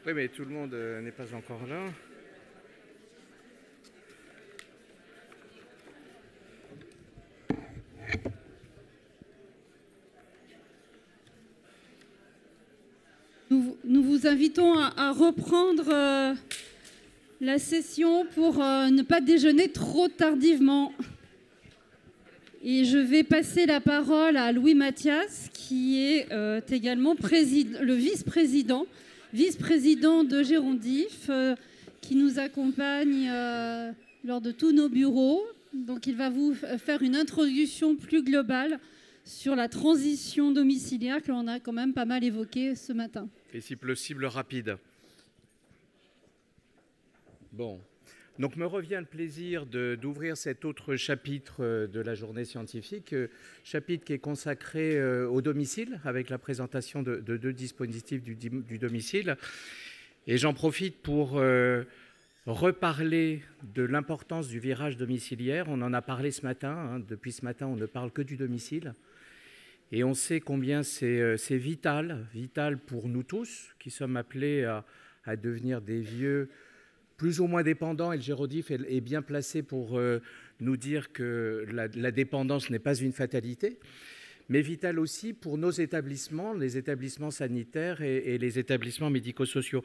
Oui, mais tout le monde n'est pas encore là. Nous vous invitons à reprendre la session pour ne pas déjeuner trop tardivement. Et je vais passer la parole à Louis Mathias, qui est également le vice-président de Gérondif, qui nous accompagne lors de tous nos bureaux. Donc il va vous faire une introduction plus globale sur la transition domiciliaire que l'on a quand même pas mal évoquée ce matin. Et si possible, rapide. Bon. Donc me revient le plaisir d'ouvrir cet autre chapitre de la journée scientifique, chapitre qui est consacré au domicile, avec la présentation de deux dispositifs du domicile. Et j'en profite pour reparler de l'importance du virage domiciliaire. On en a parlé ce matin. Hein. Depuis ce matin, on ne parle que du domicile. Et on sait combien c'est vital pour nous tous, qui sommes appelés à devenir des vieux plus ou moins dépendants. Et le Gérondif est bien placé pour nous dire que la dépendance n'est pas une fatalité, mais vital aussi pour nos établissements, les établissements sanitaires et les établissements médico-sociaux.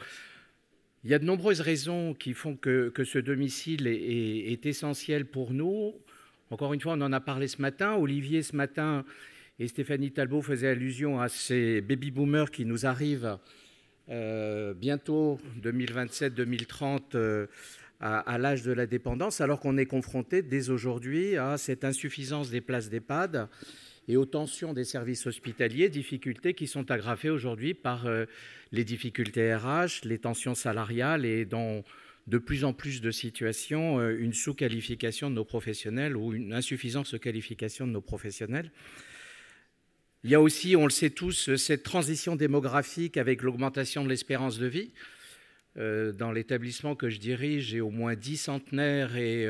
Il y a de nombreuses raisons qui font que ce domicile est essentiel pour nous. Encore une fois, on en a parlé ce matin. Olivier, ce matin, et Stéphanie Talbot faisaient allusion à ces baby-boomers qui nous arrivent bientôt, 2027-2030, à l'âge de la dépendance, alors qu'on est confronté dès aujourd'hui à cette insuffisance des places d'EHPAD et aux tensions des services hospitaliers, difficultés qui sont aggravées aujourd'hui par les difficultés RH, les tensions salariales et dans de plus en plus de situations, une sous-qualification de nos professionnels ou une insuffisance de qualification de nos professionnels. Il y a aussi, on le sait tous, cette transition démographique avec l'augmentation de l'espérance de vie. Dans l'établissement que je dirige, j'ai au moins 10 centenaires et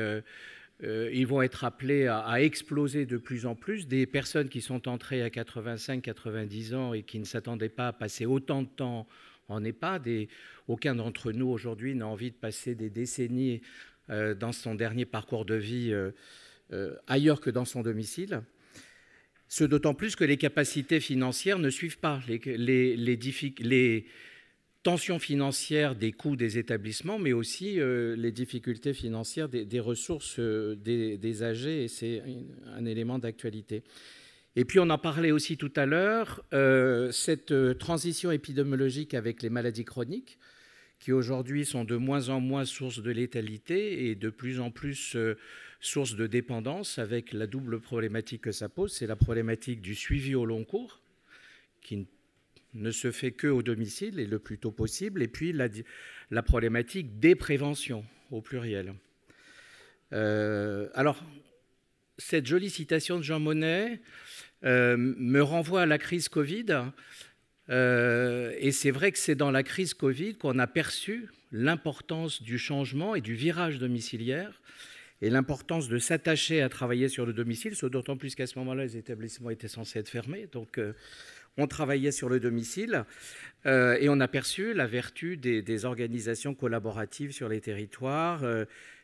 ils vont être appelés à exploser de plus en plus. Des personnes qui sont entrées à 85-90 ans et qui ne s'attendaient pas à passer autant de temps en EHPAD. Et aucun d'entre nous aujourd'hui n'a envie de passer des décennies dans son dernier parcours de vie ailleurs que dans son domicile. Ce d'autant plus que les capacités financières ne suivent pas les tensions financières des coûts des établissements, mais aussi les difficultés financières des ressources des âgés, et c'est un élément d'actualité. Et puis on en parlait aussi tout à l'heure, cette transition épidémiologique avec les maladies chroniques, qui aujourd'hui sont de moins en moins source de létalité et de plus en plus source de dépendance, avec la double problématique que ça pose. C'est la problématique du suivi au long cours, qui ne se fait qu'au domicile et le plus tôt possible, et puis la problématique des préventions, au pluriel. Alors, cette jolie citation de Jean Monnet me renvoie à la crise Covid. Et c'est vrai que c'est dans la crise Covid qu'on a perçu l'importance du changement et du virage domiciliaire et l'importance de s'attacher à travailler sur le domicile, d'autant plus qu'à ce moment-là, les établissements étaient censés être fermés. Donc, on travaillait sur le domicile et on a perçu la vertu des organisations collaboratives sur les territoires,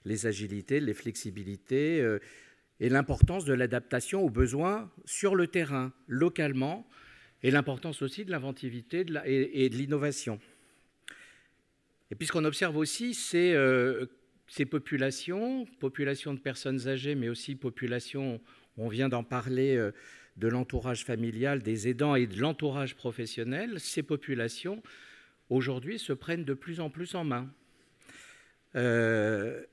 les agilités, les flexibilités et l'importance de l'adaptation aux besoins sur le terrain, localement, et l'importance aussi de l'inventivité et de l'innovation. Et puis ce qu'on observe aussi, c'est ces populations de personnes âgées, mais aussi populations, on vient d'en parler, de l'entourage familial, des aidants et de l'entourage professionnel, ces populations, aujourd'hui, se prennent de plus en plus en main. Elles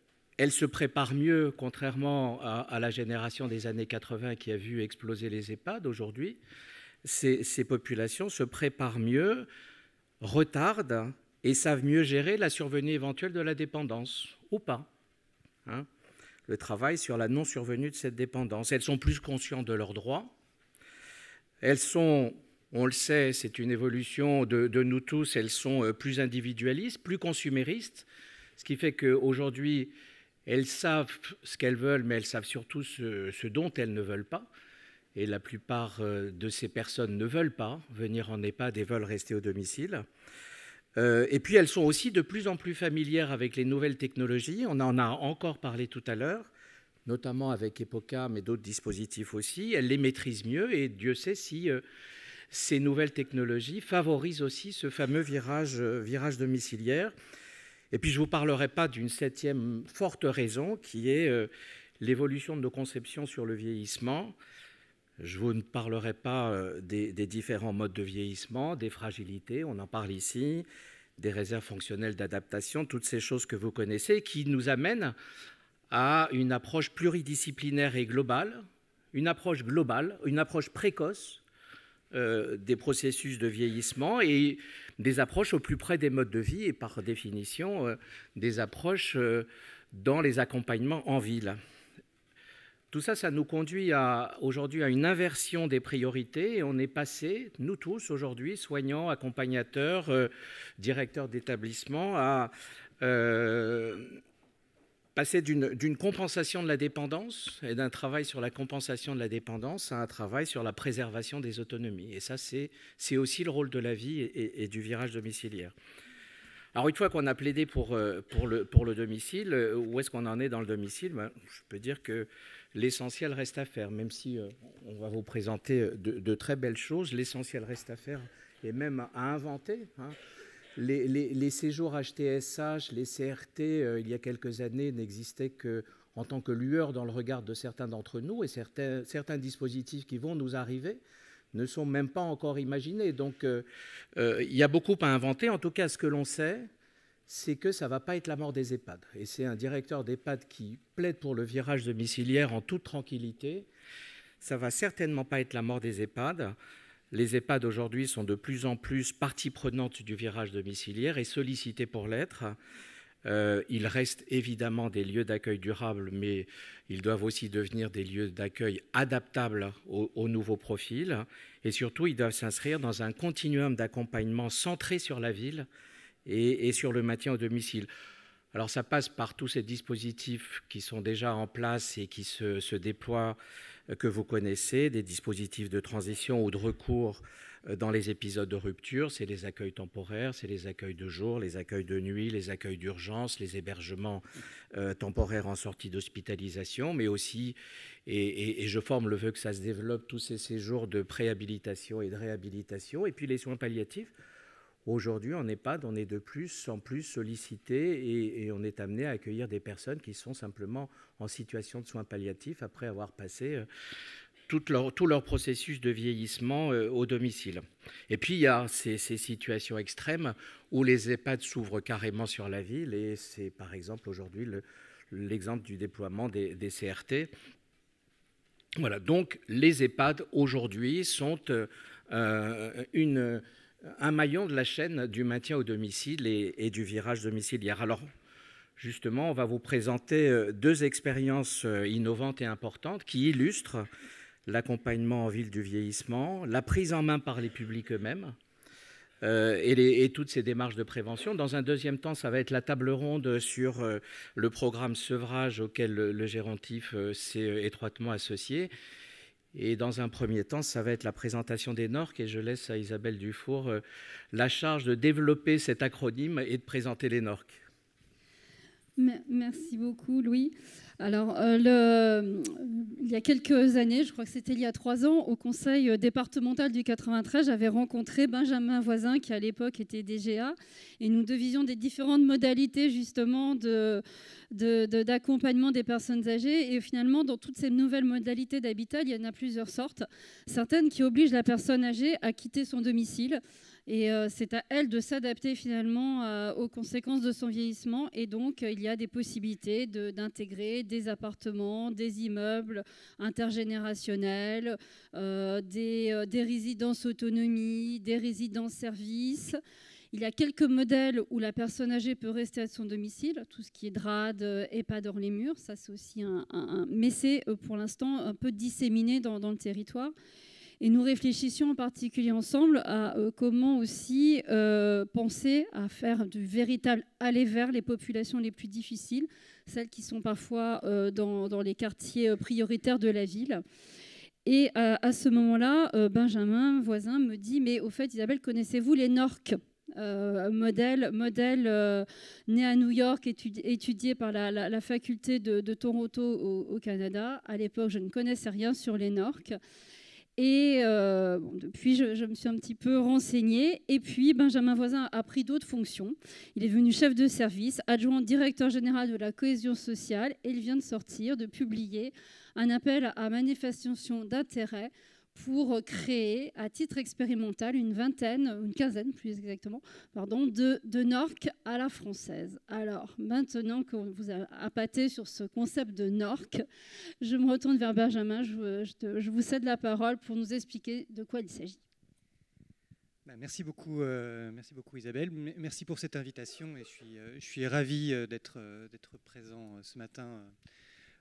se préparent mieux, contrairement à la génération des années 80 qui a vu exploser les EHPAD. Aujourd'hui, ces populations se préparent mieux, retardent et savent mieux gérer la survenue éventuelle de la dépendance, ou pas. Hein, le travail sur la non-survenue de cette dépendance. Elles sont plus conscientes de leurs droits. Elles sont, on le sait, c'est une évolution de nous tous, elles sont plus individualistes, plus consuméristes, ce qui fait qu'aujourd'hui, elles savent ce qu'elles veulent, mais elles savent surtout ce dont elles ne veulent pas. et la plupart de ces personnes ne veulent pas venir en EHPAD et veulent rester au domicile. Et puis elles sont aussi de plus en plus familières avec les nouvelles technologies. On en a encore parlé tout à l'heure, notamment avec EPOCA, mais d'autres dispositifs aussi. Elles les maîtrisent mieux et Dieu sait si ces nouvelles technologies favorisent aussi ce fameux virage domiciliaire. Et puis je ne vous parlerai pas d'une 7e forte raison qui est l'évolution de nos conceptions sur le vieillissement. Je vous ne parlerai pas des différents modes de vieillissement, des fragilités, on en parle ici, des réserves fonctionnelles d'adaptation, toutes ces choses que vous connaissez, qui nous amènent à une approche pluridisciplinaire et globale, une approche précoce des processus de vieillissement et des approches au plus près des modes de vie et par définition des approches dans les accompagnements en ville. Tout ça, ça nous conduit aujourd'hui à une inversion des priorités et on est passé, nous tous aujourd'hui, soignants, accompagnateurs, directeurs d'établissement, à passer d'une compensation de la dépendance et d'un travail sur la compensation de la dépendance à un travail sur la préservation des autonomies. Et ça, c'est aussi le rôle de la vie et du virage domiciliaire. Alors, une fois qu'on a plaidé pour le domicile, où est-ce qu'on en est dans le domicile? Je peux dire que l'essentiel reste à faire, même si on va vous présenter de très belles choses. L'essentiel reste à faire et même à inventer. Les séjours HTSH, les CRT, il y a quelques années, n'existaient qu'en tant que lueur dans le regard de certains d'entre nous, et certains dispositifs qui vont nous arriver ne sont même pas encore imaginés. Donc, il y a beaucoup à inventer. En tout cas, ce que l'on sait, c'est que ça ne va pas être la mort des EHPAD. Et c'est un directeur d'EHPAD qui plaide pour le virage domiciliaire en toute tranquillité. Ça ne va certainement pas être la mort des EHPAD. Les EHPAD aujourd'hui sont de plus en plus partie prenante du virage domiciliaire et sollicités pour l'être. Ils restent évidemment des lieux d'accueil durables, mais ils doivent aussi devenir des lieux d'accueil adaptables aux nouveaux profils. Et surtout, ils doivent s'inscrire dans un continuum d'accompagnement centré sur la ville et sur le maintien au domicile. Alors ça passe par tous ces dispositifs qui sont déjà en place et qui se déploient, que vous connaissez, des dispositifs de transition ou de recours dans les épisodes de rupture. C'est les accueils temporaires, c'est les accueils de jour, les accueils de nuit, les accueils d'urgence, les hébergements temporaires en sortie d'hospitalisation, mais aussi, et je forme le vœu que ça se développe, tous ces séjours de préhabilitation et de réhabilitation, et puis les soins palliatifs. Aujourd'hui, en EHPAD, on est de plus en plus sollicité et on est amené à accueillir des personnes qui sont simplement en situation de soins palliatifs après avoir passé tout leur processus de vieillissement au domicile. Et puis, il y a ces situations extrêmes où les EHPAD s'ouvrent carrément sur la ville et c'est par exemple aujourd'hui l'exemple du déploiement des CRT. Voilà, donc les EHPAD aujourd'hui sont un maillon de la chaîne du maintien au domicile et du virage domiciliaire. Alors, justement, on va vous présenter 2 expériences innovantes et importantes qui illustrent l'accompagnement en ville du vieillissement, la prise en main par les publics eux-mêmes et toutes ces démarches de prévention. Dans un deuxième temps, ça va être la table ronde sur le programme sevrage auquel le gérontif s'est étroitement associé. Et dans un premier temps, ça va être la présentation des NORC et je laisse à Isabelle Dufour la charge de développer cet acronyme et de présenter les NORC. Merci beaucoup, Louis. Alors, il y a quelques années, je crois que c'était il y a 3 ans, au conseil départemental du 93, j'avais rencontré Benjamin Voisin, qui à l'époque était DGA, et nous devisions des différentes modalités justement d'accompagnement des personnes âgées. Et finalement, dans toutes ces nouvelles modalités d'habitat, il y en a plusieurs sortes. Certaines qui obligent la personne âgée à quitter son domicile. Et c'est à elle de s'adapter finalement aux conséquences de son vieillissement. Et donc, il y a des possibilités d'intégrer des appartements, des immeubles intergénérationnels, des résidences autonomie, des résidences services. Il y a quelques modèles où la personne âgée peut rester à son domicile, tout ce qui est DRAD, EHPAD hors les murs. Ça, c'est aussi mais c'est pour l'instant un peu disséminé dans le territoire. Et nous réfléchissions en particulier ensemble à comment aussi penser à faire du véritable aller vers les populations les plus difficiles, celles qui sont parfois dans les quartiers prioritaires de la ville. Et à ce moment-là, Benjamin, voisin, me dit « Mais au fait, Isabelle, connaissez-vous les NORC ?» modèle né à New York, étudié par la faculté de Toronto au Canada. À l'époque, je ne connaissais rien sur les NORC. Et depuis, je me suis un petit peu renseignée. Et puis, Benjamin Voisin a pris d'autres fonctions. Il est devenu chef de service, adjoint directeur général de la cohésion sociale. Et il vient de publier un appel à manifestation d'intérêt pour créer, à titre expérimental, une quinzaine plus exactement, de NORC à la française. Alors, maintenant qu'on vous a appâté sur ce concept de NORC, je me retourne vers Benjamin, je vous cède la parole pour nous expliquer de quoi il s'agit. Merci beaucoup Isabelle. Merci pour cette invitation et je suis ravi d'être présent ce matin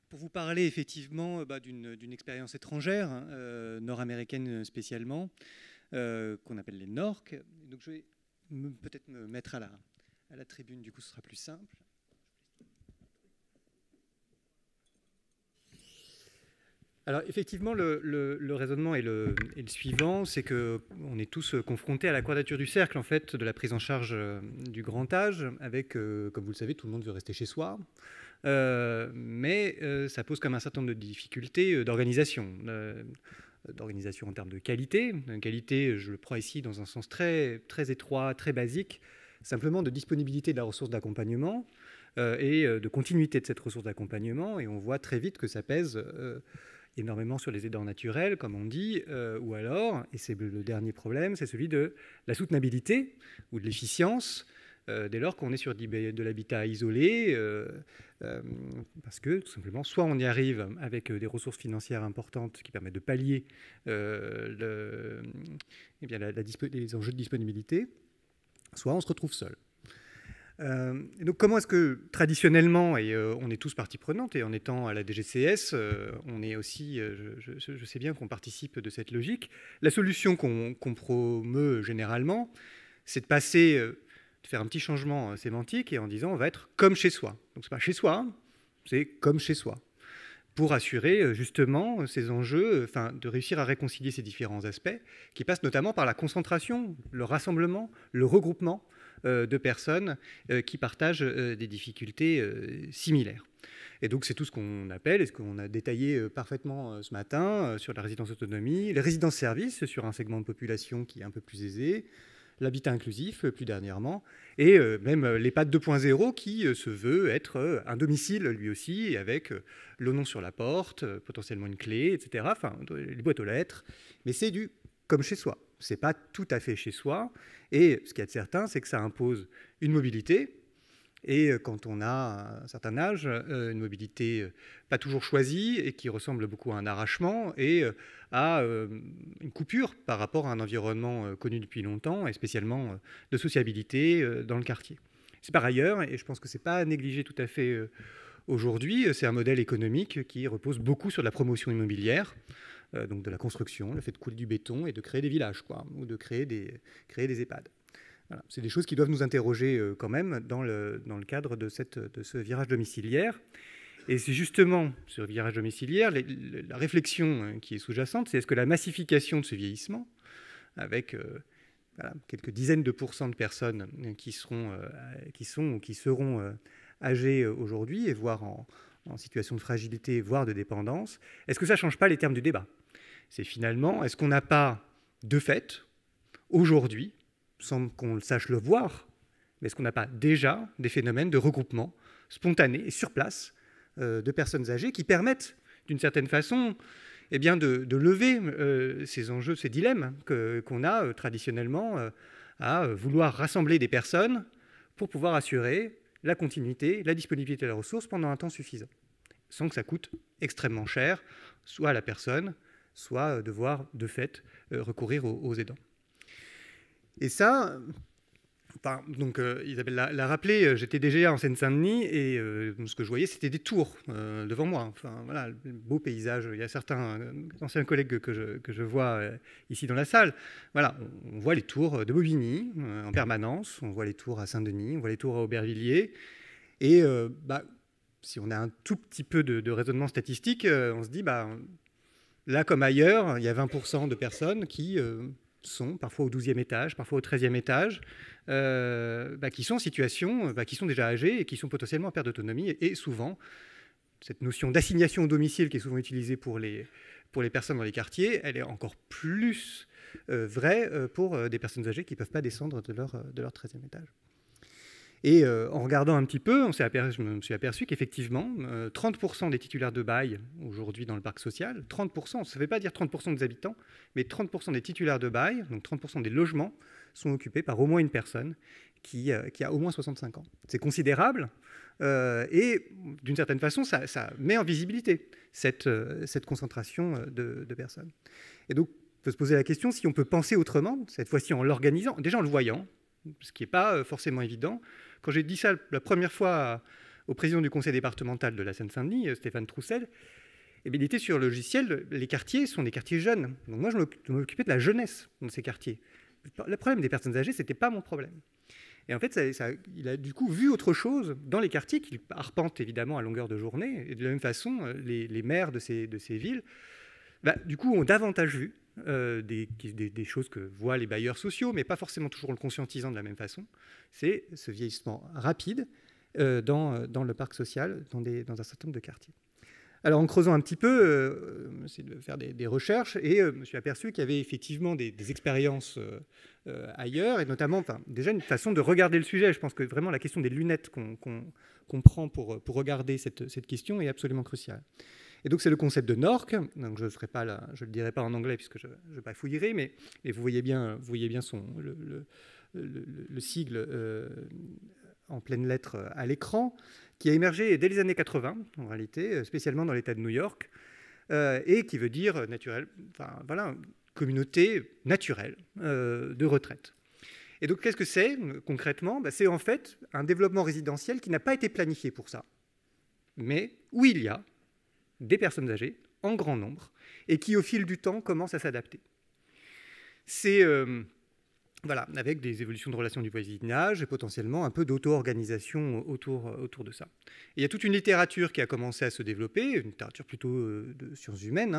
pour vous parler effectivement d'une expérience étrangère, nord-américaine spécialement, qu'on appelle les NORC. Donc je vais peut-être me mettre à la tribune, du coup ce sera plus simple. Alors effectivement, le raisonnement est le suivant, c'est qu'on est tous confrontés à la quadrature du cercle en fait, de la prise en charge du grand âge, avec, comme vous le savez, tout le monde veut rester chez soi. Mais ça pose comme un certain nombre de difficultés d'organisation en termes de qualité. Qualité, je le prends ici dans un sens très, très étroit, très basique, simplement de disponibilité de la ressource d'accompagnement et de continuité de cette ressource d'accompagnement. Et on voit très vite que ça pèse énormément sur les aidants naturels, comme on dit, ou alors, et c'est le dernier problème, c'est celui de la soutenabilité ou de l'efficience, dès lors qu'on est sur de l'habitat isolé, parce que tout simplement, soit on y arrive avec des ressources financières importantes qui permettent de pallier les enjeux de disponibilité, soit on se retrouve seul. Et donc comment est-ce que traditionnellement, et on est tous partie prenante, et en étant à la DGCS, on est aussi, je sais bien qu'on participe de cette logique, la solution qu'on promeut généralement, c'est de passer... de faire un petit changement sémantique et en disant on va être comme chez soi. Donc c'est pas chez soi, c'est comme chez soi. Pour assurer justement ces enjeux, de réussir à réconcilier ces différents aspects qui passent notamment par la concentration, le rassemblement, le regroupement de personnes qui partagent des difficultés similaires. Et donc c'est tout ce qu'on appelle, et ce qu'on a détaillé parfaitement ce matin sur la résidence autonomie, les résidences-services sur un segment de population qui est un peu plus aisé, l'habitat inclusif, plus dernièrement, et même l'EHPAD 2.0 qui se veut être un domicile, lui aussi, avec le nom sur la porte, potentiellement une clé, etc., enfin, les boîtes aux lettres, mais c'est du comme chez soi. C'est pas tout à fait chez soi, et ce qu'il y a de certain, c'est que ça impose une mobilité, et quand on a un certain âge, une mobilité pas toujours choisie et qui ressemble beaucoup à un arrachement et à une coupure par rapport à un environnement connu depuis longtemps et spécialement de sociabilité dans le quartier. C'est par ailleurs, et je pense que ce n'est pas à négliger tout à fait aujourd'hui, c'est un modèle économique qui repose beaucoup sur la promotion immobilière, donc de la construction, le fait de couler du béton et de créer des villages, quoi, ou de créer des EHPAD. Voilà. C'est des choses qui doivent nous interroger quand même dans le cadre de ce virage domiciliaire. Et c'est justement sur le virage domiciliaire, la réflexion qui est sous-jacente, c'est est-ce que la massification de ce vieillissement, avec quelques dizaines de pourcents de personnes qui sont ou qui seront âgées aujourd'hui, et voire en situation de fragilité, voire de dépendance, est-ce que ça ne change pas les termes du débat? C'est finalement, est-ce qu'on n'a pas, de fait, aujourd'hui, sans qu'on le sache le voir, mais est-ce qu'on n'a pas déjà des phénomènes de regroupement spontané et sur place de personnes âgées qui permettent, d'une certaine façon, de lever ces enjeux, ces dilemmes qu'on a traditionnellement à vouloir rassembler des personnes pour pouvoir assurer la continuité, la disponibilité de la ressource pendant un temps suffisant, sans que ça coûte extrêmement cher, soit à la personne, soit devoir, de fait, recourir aux aidants. Et ça, donc Isabelle l'a rappelé, j'étais déjà en Seine-Saint-Denis et ce que je voyais, c'était des tours devant moi. Enfin, voilà, le beau paysage. Il y a certains anciens collègues que je vois ici dans la salle. Voilà, on voit les tours de Bobigny en permanence, on voit les tours à Saint-Denis, on voit les tours à Aubervilliers. Et si on a un tout petit peu de raisonnement statistique, on se dit, Là comme ailleurs, il y a 20% de personnes qui sont parfois au 12e étage, parfois au 13e étage, qui sont en situation, qui sont déjà âgés et qui sont potentiellement en perte d'autonomie. Et souvent, cette notion d'assignation au domicile qui est souvent utilisée pour les personnes dans les quartiers, elle est encore plus vraie pour des personnes âgées qui ne peuvent pas descendre de leur 13e étage. Et en regardant un petit peu, je me suis aperçu qu'effectivement, 30% des titulaires de bail aujourd'hui dans le parc social, 30%, ça ne veut pas dire 30% des habitants, mais 30% des titulaires de bail, donc 30% des logements, sont occupés par au moins une personne qui a au moins 65 ans. C'est considérable et d'une certaine façon, ça met en visibilité cette concentration de personnes. Et donc, il faut se poser la question si on peut penser autrement, cette fois-ci en l'organisant, déjà en le voyant, ce qui n'est pas forcément évident. Quand j'ai dit ça la première fois au président du conseil départemental de la Seine-Saint-Denis, Stéphane Troussel, il était sur le logiciel, les quartiers sont des quartiers jeunes. Donc moi, je m'occupais de la jeunesse dans ces quartiers. Le problème des personnes âgées, ce n'était pas mon problème. Et en fait, il a du coup vu autre chose dans les quartiers qu'il arpente évidemment à longueur de journée. Et de la même façon, les maires de ces villes, du coup, ont davantage vu des choses que voient les bailleurs sociaux, mais pas forcément toujours en le conscientisant de la même façon. C'est ce vieillissement rapide dans le parc social, dans un certain nombre de quartiers. Alors, en creusant un petit peu, c'est de faire des recherches, et je me suis aperçu qu'il y avait effectivement des expériences ailleurs, et notamment déjà une façon de regarder le sujet. Je pense que vraiment la question des lunettes qu'on prend pour regarder cette question est absolument cruciale. Et donc, c'est le concept de NORC. Donc, je ne le dirai pas en anglais puisque je ne bafouillerai, mais vous voyez bien le sigle en pleines lettres à l'écran, qui a émergé dès les années 80, en réalité, spécialement dans l'État de New York, et qui veut dire communauté naturelle de retraite. Et donc, qu'est-ce que c'est concrètement ? C'est en fait un développement résidentiel qui n'a pas été planifié pour ça, mais où il y a des personnes âgées en grand nombre et qui, au fil du temps, commencent à s'adapter. C'est avec des évolutions de relations du voisinage et potentiellement un peu d'auto-organisation autour de ça. Et il y a toute une littérature qui a commencé à se développer, une littérature plutôt de sciences humaines,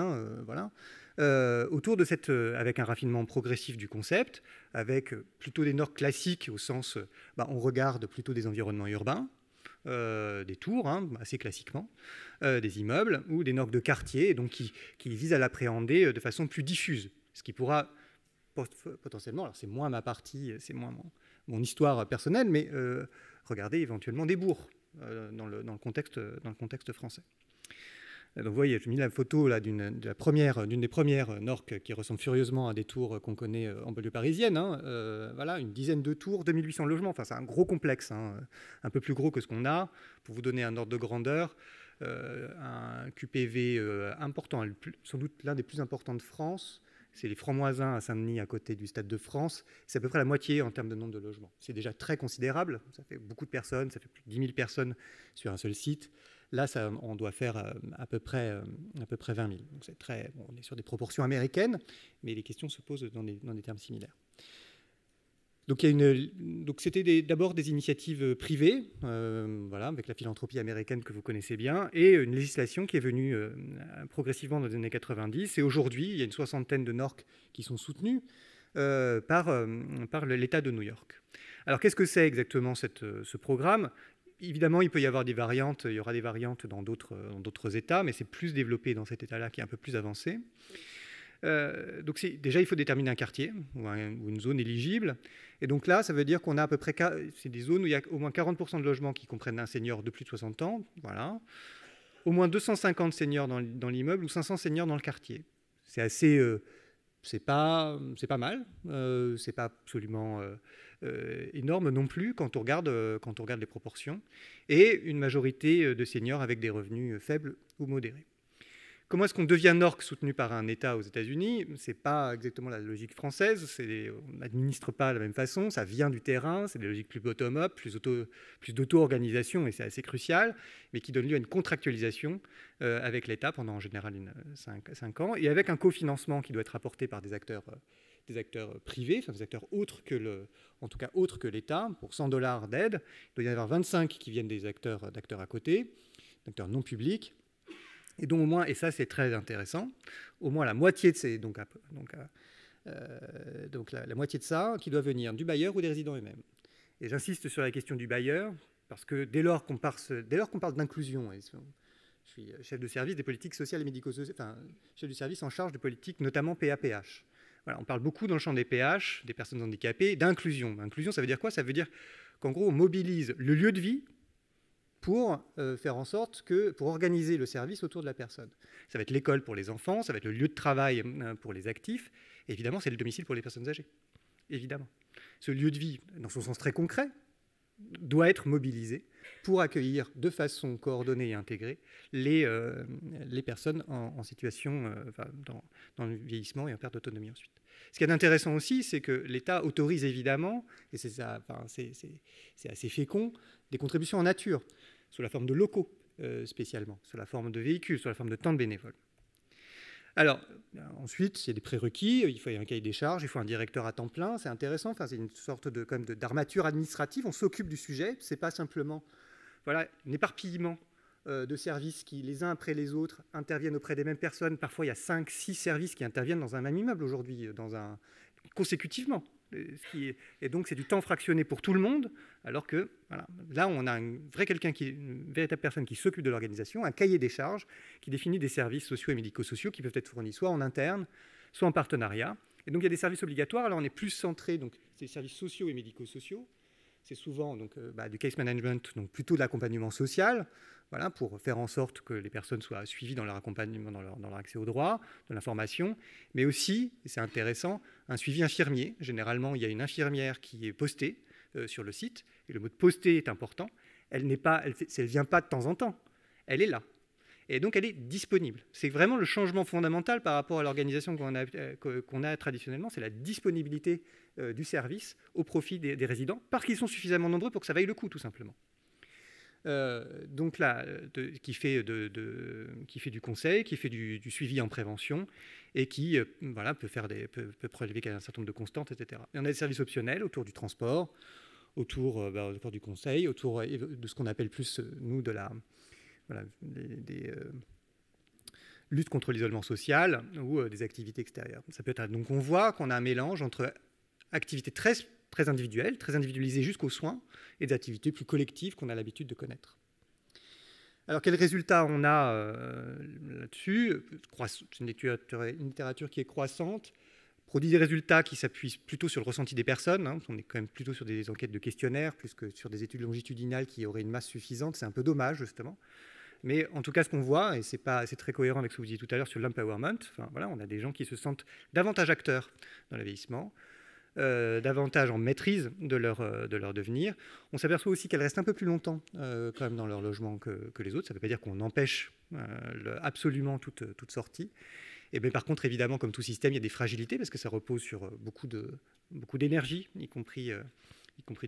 autour de avec un raffinement progressif du concept, avec plutôt des normes classiques au sens, on regarde plutôt des environnements urbains, des tours, assez classiquement, des immeubles, ou des normes de quartier, donc qui visent à l'appréhender de façon plus diffuse, ce qui pourra potentiellement, alors c'est moins ma partie, c'est moins mon histoire personnelle, mais regarder éventuellement des bourgs dans le contexte français. Donc vous voyez, j'ai mis la photo là, d'une des premières NORC qui ressemble furieusement à des tours qu'on connaît en banlieue parisienne. Une dizaine de tours, 2800 logements. Enfin, c'est un gros complexe, un peu plus gros que ce qu'on a. Pour vous donner un ordre de grandeur, un QPV important, sans doute l'un des plus importants de France. C'est les Francs-Moisins à Saint-Denis, à côté du Stade de France. C'est à peu près la moitié en termes de nombre de logements. C'est déjà très considérable. Ça fait beaucoup de personnes. Ça fait plus de 10 000 personnes sur un seul site. Là, on doit faire à peu près 20 000. Donc on est sur des proportions américaines, mais les questions se posent dans des termes similaires. Donc, c'était d'abord des initiatives privées, avec la philanthropie américaine que vous connaissez bien, et une législation qui est venue progressivement dans les années 90. Et aujourd'hui, il y a une soixantaine de NORC qui sont soutenues par l'État de New York. Alors, qu'est-ce que c'est exactement ce programme ? Évidemment, il peut y avoir des variantes. Il y aura des variantes dans d'autres États, mais c'est plus développé dans cet État-là qui est un peu plus avancé. Donc déjà, il faut déterminer un quartier ou une zone éligible. Et donc là, ça veut dire qu'on a à peu près... C'est des zones où il y a au moins 40% de logements qui comprennent un senior de plus de 60 ans. Voilà. Au moins 250 seniors dans l'immeuble ou 500 seniors dans le quartier. C'est assez... c'est pas mal. C'est pas absolument... énorme non plus quand on regarde les proportions, et une majorité de seniors avec des revenus faibles ou modérés. Comment est-ce qu'on devient NORC soutenu par un État aux États-Unis ? Ce n'est pas exactement la logique française, on n'administre pas de la même façon, ça vient du terrain, c'est des logiques plus bottom-up, plus d'auto-organisation, et c'est assez crucial, mais qui donne lieu à une contractualisation avec l'État pendant en général 5 ans, et avec un cofinancement qui doit être apporté par des acteurs privés, enfin des acteurs autres que l'État. Pour $100 d'aide, il doit y en avoir 25 qui viennent d'acteurs à côté, d'acteurs non publics. Et donc au moins, et ça c'est très intéressant, au moins la moitié de ces, la moitié de ça qui doit venir du bailleur ou des résidents eux-mêmes. Et j'insiste sur la question du bailleur, parce que dès lors qu'on parle d'inclusion, et je suis chef de service des politiques sociales et médico-sociales, enfin, chef du service en charge de politiques, notamment PAPH. Voilà, on parle beaucoup dans le champ des PH, des personnes handicapées, d'inclusion. Inclusion, ça veut dire quoi? Ça veut dire qu'en gros, on mobilise le lieu de vie pour faire en sorte que, pour organiser le service autour de la personne. Ça va être l'école pour les enfants, ça va être le lieu de travail pour les actifs, et évidemment, c'est le domicile pour les personnes âgées. Évidemment. Ce lieu de vie, dans son sens très concret, doit être mobilisé pour accueillir de façon coordonnée et intégrée les personnes en situation dans le vieillissement et en perte d'autonomie ensuite. Ce qui est intéressant aussi, c'est que l'État autorise évidemment, et c'est assez fécond, des contributions en nature, sous la forme de locaux spécialement, sous la forme de véhicules, sous la forme de temps de bénévoles. Alors, ensuite, il y a des prérequis, il faut un cahier des charges, il faut un directeur à temps plein, c'est intéressant, enfin, c'est une sorte d'armature administrative, on s'occupe du sujet, c'est pas simplement un éparpillement de services qui, les uns après les autres, interviennent auprès des mêmes personnes. Parfois, il y a 5, 6 services qui interviennent dans un même immeuble aujourd'hui, consécutivement. Et donc, c'est du temps fractionné pour tout le monde, alors que là, on a une véritable personne qui s'occupe de l'organisation, un cahier des charges qui définit des services sociaux et médico-sociaux qui peuvent être fournis soit en interne, soit en partenariat. Et donc, il y a des services obligatoires. Alors, on est plus centré, donc, ces services sociaux et médico-sociaux. C'est souvent du case management, donc plutôt de l'accompagnement social, pour faire en sorte que les personnes soient suivies dans leur accompagnement, dans leur accès aux droits, de l'information, mais aussi, et c'est intéressant, un suivi infirmier. Généralement, il y a une infirmière qui est postée sur le site, et le mot de postée est important. Elle ne vient pas de temps en temps, elle est là. Et donc, elle est disponible. C'est vraiment le changement fondamental par rapport à l'organisation qu'on a traditionnellement, c'est la disponibilité du service au profit des résidents, parce qu'ils sont suffisamment nombreux pour que ça vaille le coup, tout simplement. Donc là, qui fait du conseil, qui fait du suivi en prévention, et qui peut prélever un certain nombre de constantes, etc. Et on a des services optionnels autour du transport, autour du conseil, autour de ce qu'on appelle plus, nous, des luttes contre l'isolement social ou des activités extérieures. Ça peut être, donc on voit qu'on a un mélange entre activités très individuelles, très individualisées jusqu'aux soins, et des activités plus collectives qu'on a l'habitude de connaître. Alors quels résultats on a là-dessus? C'est une littérature qui est croissante, produit des résultats qui s'appuient plutôt sur le ressenti des personnes. On est quand même plutôt sur des enquêtes de questionnaires, plus que sur des études longitudinales qui auraient une masse suffisante. C'est un peu dommage, justement. Mais en tout cas, ce qu'on voit, et c'est très cohérent avec ce que vous disiez tout à l'heure sur l'empowerment, on a des gens qui se sentent davantage acteurs dans le vieillissement, davantage en maîtrise de leur devenir. On s'aperçoit aussi qu'elles restent un peu plus longtemps quand même dans leur logement que les autres. Ça ne veut pas dire qu'on empêche absolument toute sortie. Mais par contre, évidemment, comme tout système, il y a des fragilités parce que ça repose sur beaucoup d'énergie, y compris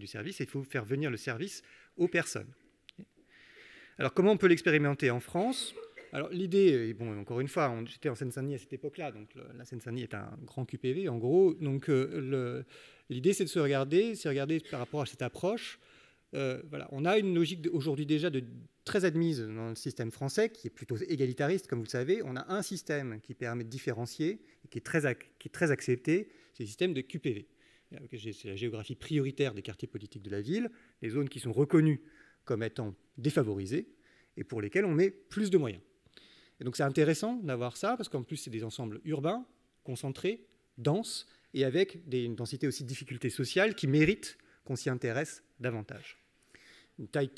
du service. Et il faut faire venir le service aux personnes. Alors, comment on peut l'expérimenter en France? Alors, l'idée, encore une fois, j'étais en Seine-Saint-Denis à cette époque-là, donc la Seine-Saint-Denis est un grand QPV, en gros. Donc, l'idée, c'est de se regarder par rapport à cette approche. On a une logique aujourd'hui déjà très admise dans le système français, qui est plutôt égalitariste, comme vous le savez. On a un système qui permet de différencier, et qui est très accepté, c'est le système de QPV. C'est la géographie prioritaire des quartiers politiques de la ville, les zones qui sont reconnues comme étant défavorisées, et pour lesquelles on met plus de moyens. Et donc c'est intéressant d'avoir ça, parce qu'en plus c'est des ensembles urbains, concentrés, denses, et avec une densité aussi de difficultés sociales qui méritent qu'on s'y intéresse davantage. Une taille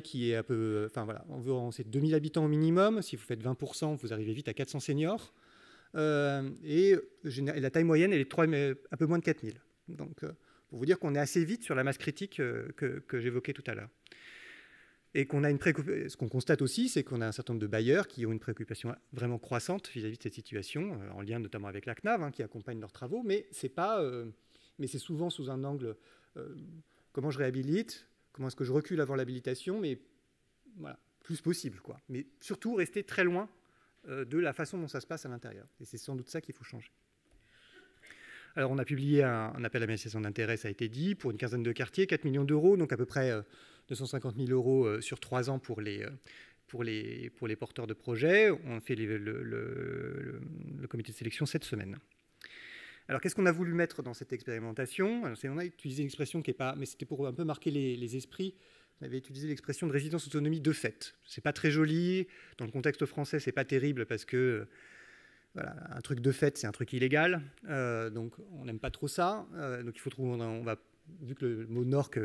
qui est un peu... environ c'est 2000 habitants au minimum. Si vous faites 20%, vous arrivez vite à 400 seniors. Et la taille moyenne, elle est un peu moins de 4000. Donc, pour vous dire qu'on est assez vite sur la masse critique que j'évoquais tout à l'heure. Et ce qu'on constate aussi, c'est qu'on a un certain nombre de bailleurs qui ont une préoccupation vraiment croissante vis-à-vis de cette situation, en lien notamment avec la CNAV, qui accompagne leurs travaux, mais c'est souvent sous un angle comment je réhabilite, comment est-ce que je recule avant l'habilitation, mais plus possible, quoi. Mais surtout rester très loin de la façon dont ça se passe à l'intérieur. Et c'est sans doute ça qu'il faut changer. Alors, on a publié un appel à manifestation d'intérêt, ça a été dit, pour une quinzaine de quartiers, 4 millions d'euros, donc à peu près 250 000 euros sur 3 ans pour pour les porteurs de projets. On fait le comité de sélection cette semaine. Alors, qu'est-ce qu'on a voulu mettre dans cette expérimentation? Alors, on a utilisé une expression qui n'est pas... Mais c'était pour un peu marquer les esprits. On avait utilisé l'expression de résidence autonomie de fait. C'est pas très joli. Dans le contexte français, c'est pas terrible parce que voilà, un truc de fait, c'est un truc illégal. Donc, on n'aime pas trop ça. Donc, il faut trouver... vu que le mot NORC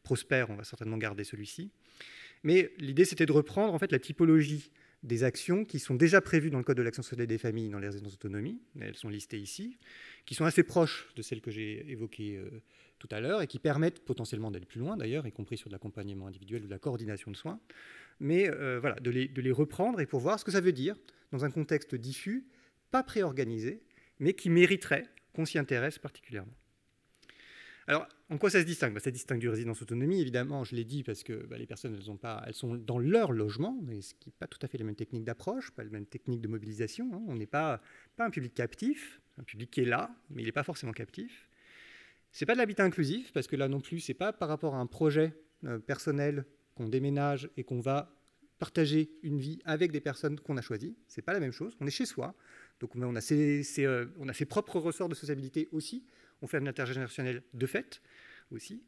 prospère, on va certainement garder celui-ci. Mais l'idée, c'était de reprendre en fait la typologie des actions qui sont déjà prévues dans le Code de l'action sociale et des familles dans les résidences d'autonomie. Elles sont listées ici, qui sont assez proches de celles que j'ai évoquées tout à l'heure et qui permettent potentiellement d'aller plus loin, d'ailleurs, y compris sur de l'accompagnement individuel ou de la coordination de soins. Mais voilà, de les reprendre et pour voir ce que ça veut dire dans un contexte diffus, pas préorganisé, mais qui mériterait qu'on s'y intéresse particulièrement. Alors, en quoi ça se distingue? Ça se distingue du résidence autonomie, évidemment, je l'ai dit, parce que les personnes, elles sont dans leur logement, mais ce qui n'est pas tout à fait les mêmes techniques d'approche, pas les mêmes techniques de mobilisation. Hein. On n'est pas un public captif, un public qui est là, mais il n'est pas forcément captif. Ce n'est pas de l'habitat inclusif, parce que là non plus, ce n'est pas par rapport à un projet personnel qu'on déménage et qu'on va partager une vie avec des personnes qu'on a choisies. Ce n'est pas la même chose, on est chez soi, donc on a ses propres ressorts de sociabilité aussi. On fait un intergénérationnel de fait aussi.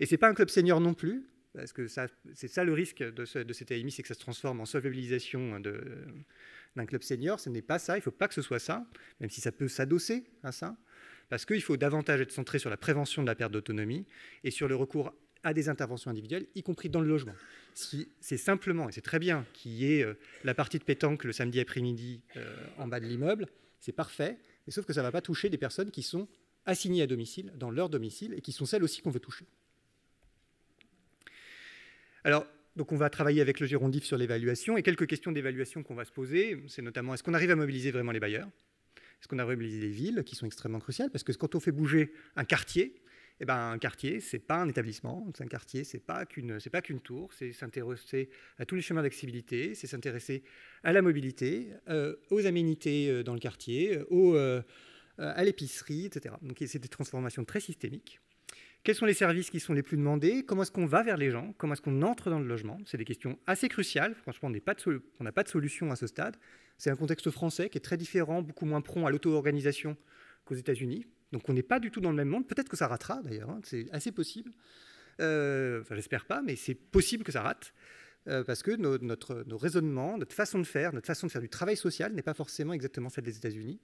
Et ce n'est pas un club senior non plus, parce que c'est ça le risque de cette AMI, c'est que ça se transforme en solvabilisation d'un club senior. Ce n'est pas ça, il ne faut pas que ce soit ça, même si ça peut s'adosser à ça, parce qu'il faut davantage être centré sur la prévention de la perte d'autonomie et sur le recours à des interventions individuelles, y compris dans le logement. Si c'est simplement, et c'est très bien, qu'il y ait la partie de pétanque le samedi après-midi en bas de l'immeuble, c'est parfait, mais sauf que ça ne va pas toucher des personnes qui sont assignées à domicile, dans leur domicile, et qui sont celles aussi qu'on veut toucher. Alors, donc on va travailler avec le Gérondif sur l'évaluation, et quelques questions d'évaluation qu'on va se poser, c'est notamment, est-ce qu'on arrive à mobiliser vraiment les bailleurs? Est-ce qu'on arrive à mobiliser les villes, qui sont extrêmement cruciales? Parce que quand on fait bouger un quartier, eh ben, un quartier, ce n'est pas un établissement, un quartier, ce n'est pas qu'une tour, c'est s'intéresser à tous les chemins d'accessibilité, c'est s'intéresser à la mobilité, aux aménités dans le quartier, à l'épicerie, etc. Donc c'est des transformations très systémiques. Quels sont les services qui sont les plus demandés? Comment est-ce qu'on va vers les gens? Comment est-ce qu'on entre dans le logement? C'est des questions assez cruciales. Franchement, on n'a pas de solution à ce stade. C'est un contexte français qui est très différent, beaucoup moins prompt à l'auto-organisation qu'aux États-Unis. Donc on n'est pas du tout dans le même monde. Peut-être que ça ratera d'ailleurs, hein. C'est assez possible. Enfin, j'espère pas, mais c'est possible que ça rate. Parce que nos raisonnements, notre façon de faire du travail social n'est pas forcément exactement celle des États-Unis.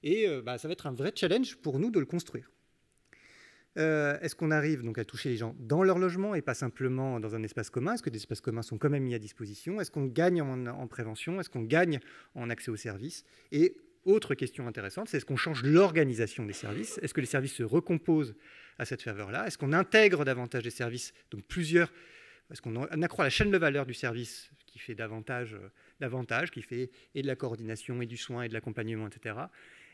Et ça va être un vrai challenge pour nous de le construire. Est-ce qu'on arrive donc à toucher les gens dans leur logement et pas simplement dans un espace commun? Est-ce que des espaces communs sont quand même mis à disposition? Est-ce qu'on gagne en prévention? Est-ce qu'on gagne en accès aux services? Et autre question intéressante, c'est est-ce qu'on change l'organisation des services? Est-ce que les services se recomposent à cette faveur-là? Est-ce qu'on intègre davantage des services? Donc est-ce qu'on accroît la chaîne de valeur du service qui fait davantage, qui fait et de la coordination et du soin et de l'accompagnement, etc.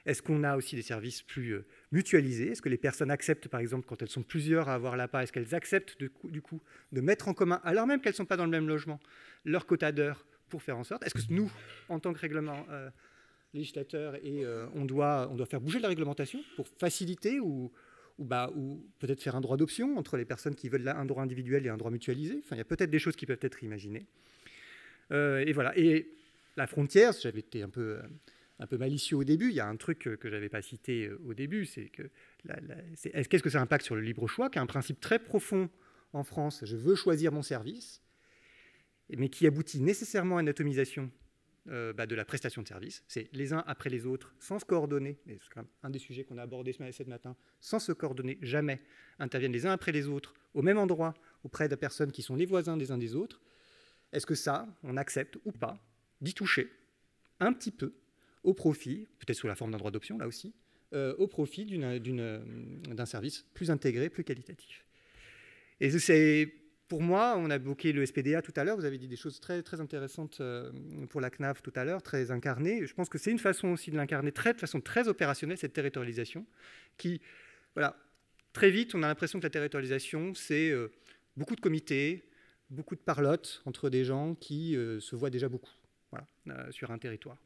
Est-ce qu'on a aussi des services plus mutualisés? Est-ce que les personnes acceptent, par exemple, quand elles sont plusieurs à avoir l'APA, est-ce qu'elles acceptent du coup de mettre en commun, alors même qu'elles ne sont pas dans le même logement, leur quota d'heures pour faire en sorte? Est-ce que nous, en tant que règlement législateur, on doit faire bouger la réglementation pour faciliter ou peut-être faire un droit d'option entre les personnes qui veulent un droit individuel et un droit mutualisé? Enfin, il y a peut-être des choses qui peuvent être imaginées. Et voilà. Et la frontière, j'avais été un peu malicieux au début, il y a un truc que je n'avais pas cité au début, c'est que qu'est-ce que ça impacte sur le libre choix, qui est un principe très profond en France, je veux choisir mon service, mais qui aboutit nécessairement à une atomisation de la prestation de service. C'est les uns après les autres, sans se coordonner, et c'est quand même un des sujets qu'on a abordé ce matin, sans se coordonner, jamais, interviennent les uns après les autres, au même endroit, auprès de personnes qui sont les voisins des uns des autres. Est-ce que ça, on accepte ou pas d'y toucher un petit peu, au profit, peut-être sous la forme d'un droit d'option, là aussi, au profit d'un service plus intégré, plus qualitatif. Et c'est, pour moi, on a évoqué le SPDA tout à l'heure, vous avez dit des choses très, très intéressantes pour la CNAF tout à l'heure, très incarnées. Je pense que c'est une façon aussi de l'incarner de façon très opérationnelle, cette territorialisation, qui, voilà, très vite, on a l'impression que la territorialisation, c'est beaucoup de comités, beaucoup de parlottes entre des gens qui se voient déjà beaucoup, voilà, sur un territoire.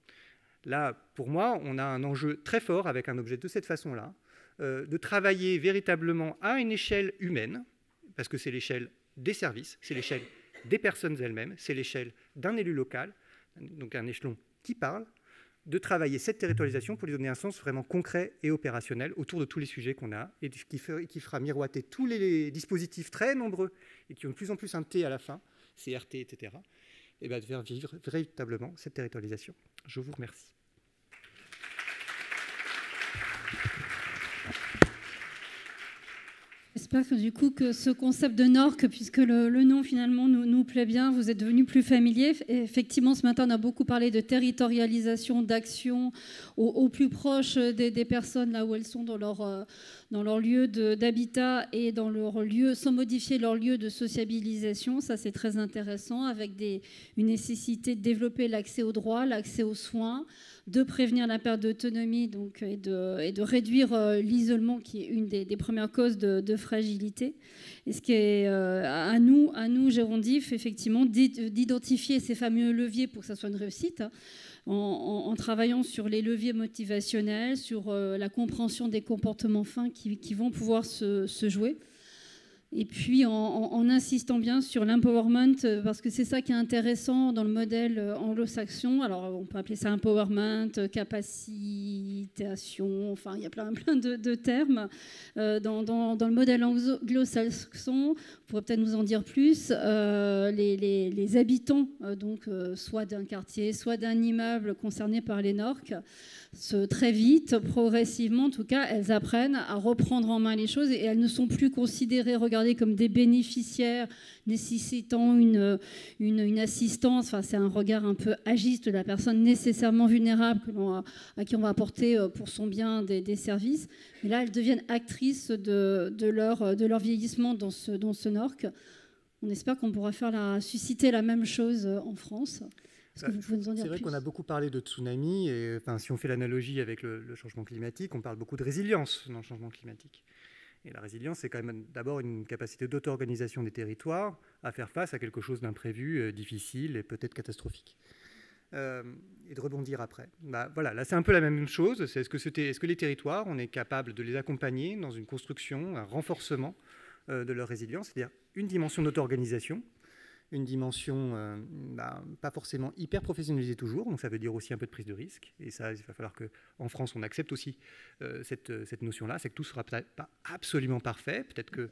Là, pour moi, on a un enjeu très fort avec un objet de cette façon-là, de travailler véritablement à une échelle humaine, parce que c'est l'échelle des services, c'est l'échelle des personnes elles-mêmes, c'est l'échelle d'un élu local, donc un échelon qui parle, de travailler cette territorialisation pour lui donner un sens vraiment concret et opérationnel autour de tous les sujets qu'on a, et qui fera miroiter tous les dispositifs très nombreux et qui ont de plus en plus un T à la fin, CRT, etc., et bien de faire vivre véritablement cette territorialisation. Je vous remercie. J'espère que du coup que ce concept de NORC, puisque le nom finalement nous plaît bien, vous êtes devenu plus familier. Et effectivement, ce matin, on a beaucoup parlé de territorialisation, d'action au plus proche des personnes, là où elles sont dans leur lieu d'habitat et dans leur lieu, sans modifier leur lieu de sociabilisation. Ça, c'est très intéressant, avec une nécessité de développer l'accès aux droits, l'accès aux soins, de prévenir la perte d'autonomie et de réduire l'isolement, qui est une des premières causes de fragilité. Et ce qui est à nous, gérondifs, effectivement, d'identifier ces fameux leviers pour que ça soit une réussite, en travaillant sur les leviers motivationnels, sur la compréhension des comportements fins qui vont pouvoir se jouer. Et puis en insistant bien sur l'empowerment, parce que c'est ça qui est intéressant dans le modèle anglo-saxon. Alors on peut appeler ça empowerment, capacitation, enfin il y a plein de termes. Dans le modèle anglo-saxon, on pourrait peut-être nous en dire plus, les habitants, soit d'un quartier, soit d'un immeuble concerné par les NORC, très vite, progressivement en tout cas, elles apprennent à reprendre en main les choses et elles ne sont plus considérées, regardées comme des bénéficiaires nécessitant une assistance. Enfin, c'est un regard un peu agiste de la personne nécessairement vulnérable à qui on va apporter pour son bien des services. Mais là, elles deviennent actrices de leur vieillissement dans ce NORC. On espère qu'on pourra susciter la même chose en France. C'est vrai qu'on a beaucoup parlé de tsunami, et si on fait l'analogie avec le changement climatique, on parle beaucoup de résilience dans le changement climatique. Et la résilience, c'est quand même d'abord une capacité d'auto-organisation des territoires à faire face à quelque chose d'imprévu, difficile et peut-être catastrophique. Et de rebondir après. Voilà, là c'est un peu la même chose. Est-ce que les territoires, on est capable de les accompagner dans une construction, un renforcement de leur résilience, c'est-à-dire une dimension d'auto-organisation, une dimension pas forcément hyper professionnalisée toujours, donc ça veut dire aussi un peu de prise de risque, et ça, il va falloir qu'en France, on accepte aussi cette notion-là, c'est que tout ne sera peut-être pas absolument parfait, peut-être qu'il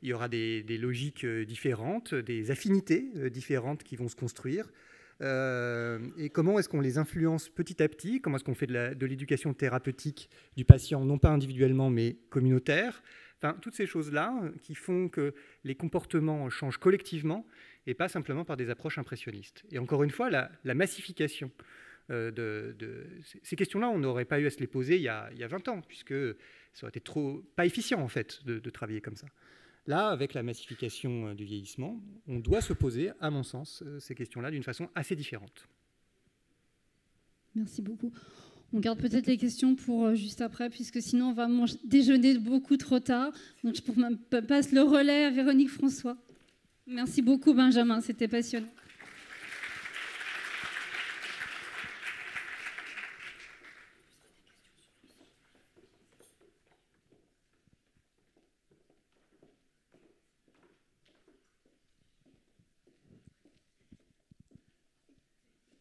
y aura des logiques différentes, des affinités différentes qui vont se construire, et comment est-ce qu'on les influence petit à petit, comment est-ce qu'on fait de l'éducation thérapeutique du patient, non pas individuellement, mais communautaire, toutes ces choses-là qui font que les comportements changent collectivement, et pas simplement par des approches impressionnistes. Et encore une fois, la massification de ces questions-là, on n'aurait pas eu à se les poser il y a 20 ans, puisque ça aurait été pas efficient, en fait, de travailler comme ça. Là, avec la massification du vieillissement, on doit se poser, à mon sens, ces questions-là d'une façon assez différente. Merci beaucoup. On garde peut-être les questions pour juste après, puisque sinon on va déjeuner beaucoup trop tard. Donc je passe le relais à Véronique François. Merci beaucoup Benjamin, c'était passionnant.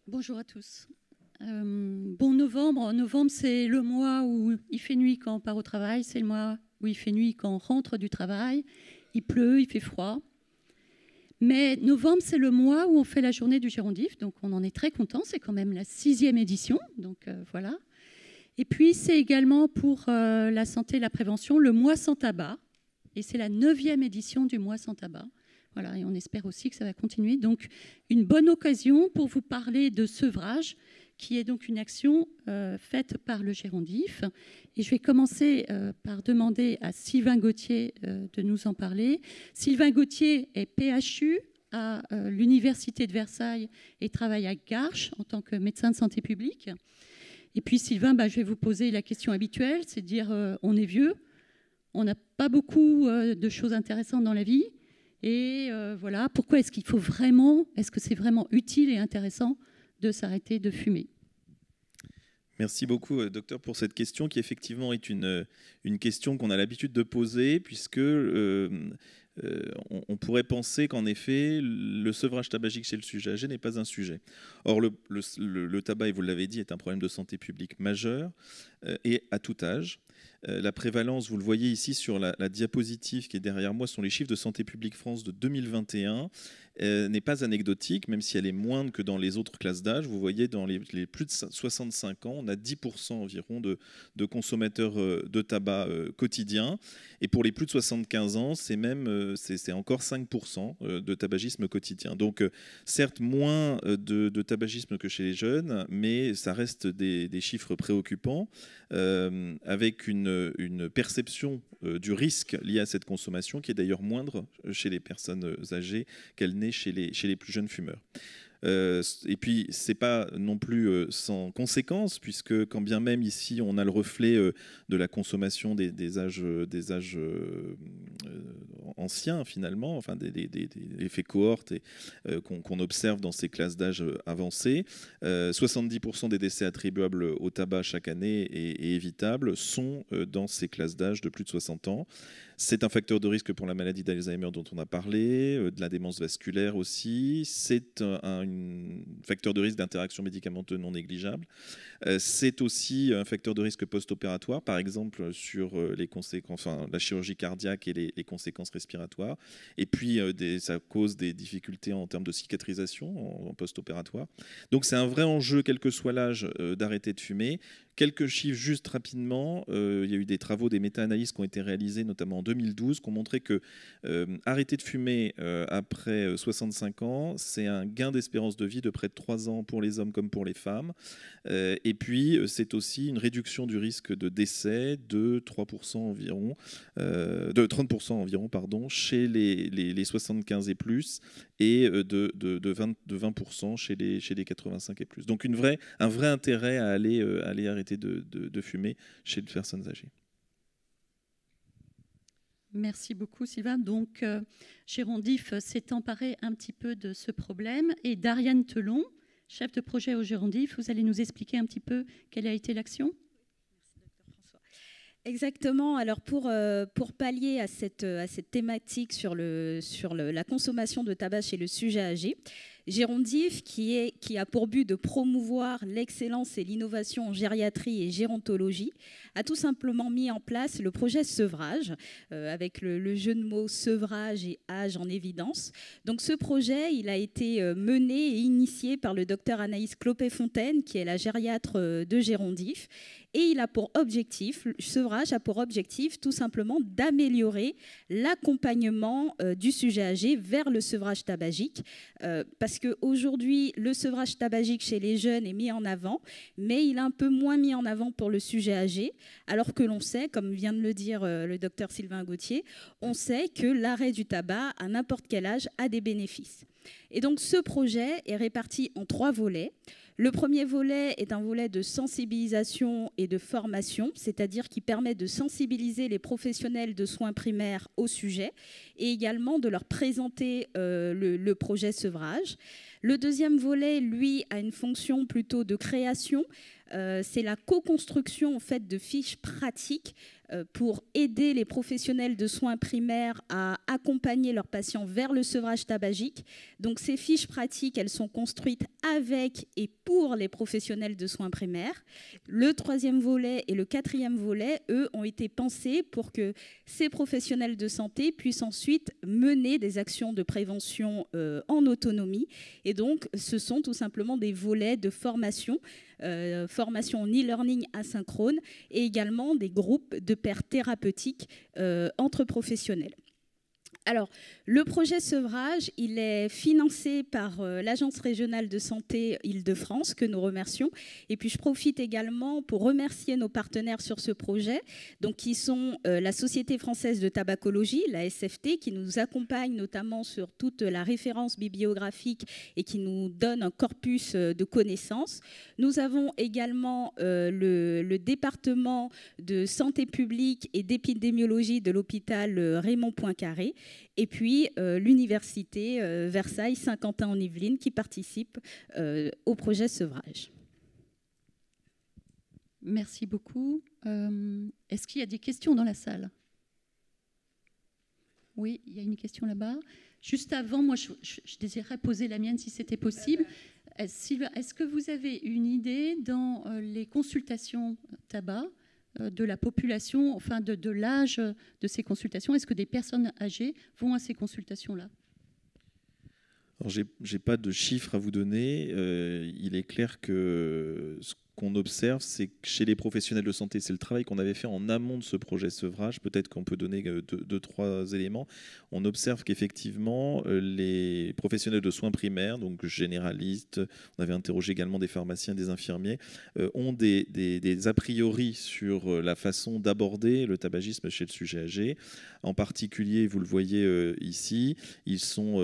Bonjour à tous. Novembre, c'est le mois où il fait nuit quand on part au travail, c'est le mois où il fait nuit quand on rentre du travail, il pleut, il fait froid. Mais novembre, c'est le mois où on fait la journée du Gérondif, donc on en est très content, c'est quand même la 6e édition, donc voilà. Et puis c'est également pour la santé et la prévention le mois sans tabac, et c'est la 9e édition du mois sans tabac. Voilà, et on espère aussi que ça va continuer. Donc une bonne occasion pour vous parler de sevrage, qui est donc une action faite par le Gérondif. Et je vais commencer par demander à Sylvain Gauthier de nous en parler. Sylvain Gauthier est PHU à l'Université de Versailles et travaille à Garches en tant que médecin de santé publique. Et puis Sylvain, je vais vous poser la question habituelle, c'est de dire on est vieux, on n'a pas beaucoup de choses intéressantes dans la vie. Et voilà, pourquoi est-ce que c'est vraiment utile et intéressant de s'arrêter de fumer? Merci beaucoup, docteur, pour cette question qui effectivement est une question qu'on a l'habitude de poser, puisque on pourrait penser qu'en effet, le sevrage tabagique chez le sujet âgé n'est pas un sujet. Or, le tabac, et vous l'avez dit, est un problème de santé publique majeur et à tout âge. La prévalence, vous le voyez ici sur la diapositive qui est derrière moi, sont les chiffres de Santé publique France de 2021. N'est pas anecdotique, même si elle est moindre que dans les autres classes d'âge. Vous voyez, dans les plus de 65 ans, on a 10% environ de consommateurs de tabac quotidiens. Et pour les plus de 75 ans, c'est encore 5% de tabagisme quotidien. Donc, certes, moins de tabagisme que chez les jeunes, mais ça reste des chiffres préoccupants, avec une perception du risque lié à cette consommation qui est d'ailleurs moindre chez les personnes âgées qu'elle n'est chez les plus jeunes fumeurs. Et puis, ce n'est pas non plus sans conséquence, puisque quand bien même ici, on a le reflet de la consommation des âges anciens, finalement, enfin des effets cohortes qu'on observe dans ces classes d'âge avancées. 70% des décès attribuables au tabac chaque année et évitables sont dans ces classes d'âge de plus de 60 ans. C'est un facteur de risque pour la maladie d'Alzheimer dont on a parlé, de la démence vasculaire aussi. C'est un facteur de risque d'interaction médicamenteuse non négligeable. C'est aussi un facteur de risque post-opératoire, par exemple sur les conséquences, enfin, la chirurgie cardiaque et les conséquences respiratoires. Et puis, ça cause des difficultés en termes de cicatrisation en post-opératoire. Donc, c'est un vrai enjeu, quel que soit l'âge, d'arrêter de fumer. Quelques chiffres juste rapidement. Il y a eu des travaux, des méta-analyses qui ont été réalisées, notamment en 2012, qui ont montré que arrêter de fumer après 65 ans, c'est un gain d'espérance de vie de près de 3 ans pour les hommes comme pour les femmes. Et puis, c'est aussi une réduction du risque de décès de 3% environ, de 30% environ, pardon, chez les 75 et plus, et de 20% chez les 85 et plus. Donc, un vrai intérêt à aller arrêter de fumer chez les personnes âgées. Merci beaucoup, Sylvain. Donc, Gérondif s'est emparé un petit peu de ce problème. Et Dariane Telon, chef de projet au Gérondif, vous allez nous expliquer un petit peu quelle a été l'action ? Exactement. Alors pour pallier à cette thématique sur la consommation de tabac chez le sujet âgé, Gérondif, qui a pour but de promouvoir l'excellence et l'innovation en gériatrie et gérontologie, a tout simplement mis en place le projet Sevrage, avec le jeu de mots sevrage et âge en évidence. Donc ce projet, il a été mené et initié par le docteur Anaïs Clopet-Fontaine, qui est la gériatre de Gérondif. Et Sevrage a pour objectif tout simplement d'améliorer l'accompagnement du sujet âgé vers le sevrage tabagique. Parce qu'aujourd'hui, le sevrage tabagique chez les jeunes est mis en avant, mais il est un peu moins mis en avant pour le sujet âgé, alors que l'on sait, comme vient de le dire le docteur Sylvain Gauthier, on sait que l'arrêt du tabac à n'importe quel âge a des bénéfices. Et donc ce projet est réparti en 3 volets. Le premier volet est un volet de sensibilisation et de formation, c'est-à-dire qui permet de sensibiliser les professionnels de soins primaires au sujet et également de leur présenter le projet Sevrage. Le deuxième volet, lui, a une fonction plutôt de création. C'est la co-construction en fait, de fiches pratiques pour aider les professionnels de soins primaires à accompagner leurs patients vers le sevrage tabagique. Donc ces fiches pratiques, elles sont construites avec et pour les professionnels de soins primaires. Le troisième volet et le quatrième volet, eux, ont été pensés pour que ces professionnels de santé puissent ensuite mener des actions de prévention en autonomie. Et donc, ce sont tout simplement des volets de formation, formation en e-learning asynchrone et également des groupes de pairs thérapeutiques entre professionnels. Alors, le projet Sevrage, il est financé par l'Agence régionale de santé Île-de-France, que nous remercions. Et puis, je profite également pour remercier nos partenaires sur ce projet, donc, qui sont la Société française de tabacologie, la SFT, qui nous accompagne notamment sur toute la référence bibliographique et qui nous donne un corpus de connaissances. Nous avons également le département de santé publique et d'épidémiologie de l'hôpital Raymond Poincaré. Et puis l'université Versailles-Saint-Quentin en Yvelines qui participe au projet Sevrage. Merci beaucoup. Est-ce qu'il y a des questions dans la salle ? Oui, il y a une question là-bas. Juste avant, moi, je désirerais poser la mienne si c'était possible. Sylvain, est-ce que vous avez une idée dans les consultations tabac de la population, enfin de l'âge de ces consultations? Est-ce que des personnes âgées vont à ces consultations-là? Alors, j'ai pas de chiffres à vous donner. Il est clair que ce qu'on observe, c'est que chez les professionnels de santé, c'est le travail qu'on avait fait en amont de ce projet sevrage. Peut-être qu'on peut donner deux, trois éléments. On observe qu'effectivement, les professionnels de soins primaires, donc généralistes, on avait interrogé également des pharmaciens, des infirmiers, ont des a priori sur la façon d'aborder le tabagisme chez le sujet âgé. En particulier, vous le voyez ici, ils sont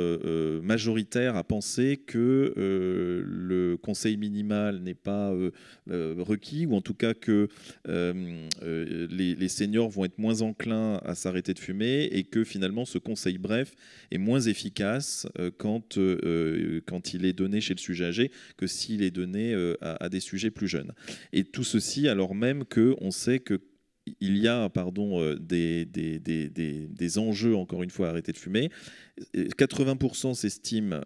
majoritaires à penser que le conseil minimal n'est pas requis, ou en tout cas que les seniors vont être moins enclins à s'arrêter de fumer, et que finalement ce conseil bref est moins efficace quand il est donné chez le sujet âgé que s'il est donné à des sujets plus jeunes. Et tout ceci alors même qu'on sait que il y a des enjeux, encore une fois, à arrêter de fumer. 80% s'estiment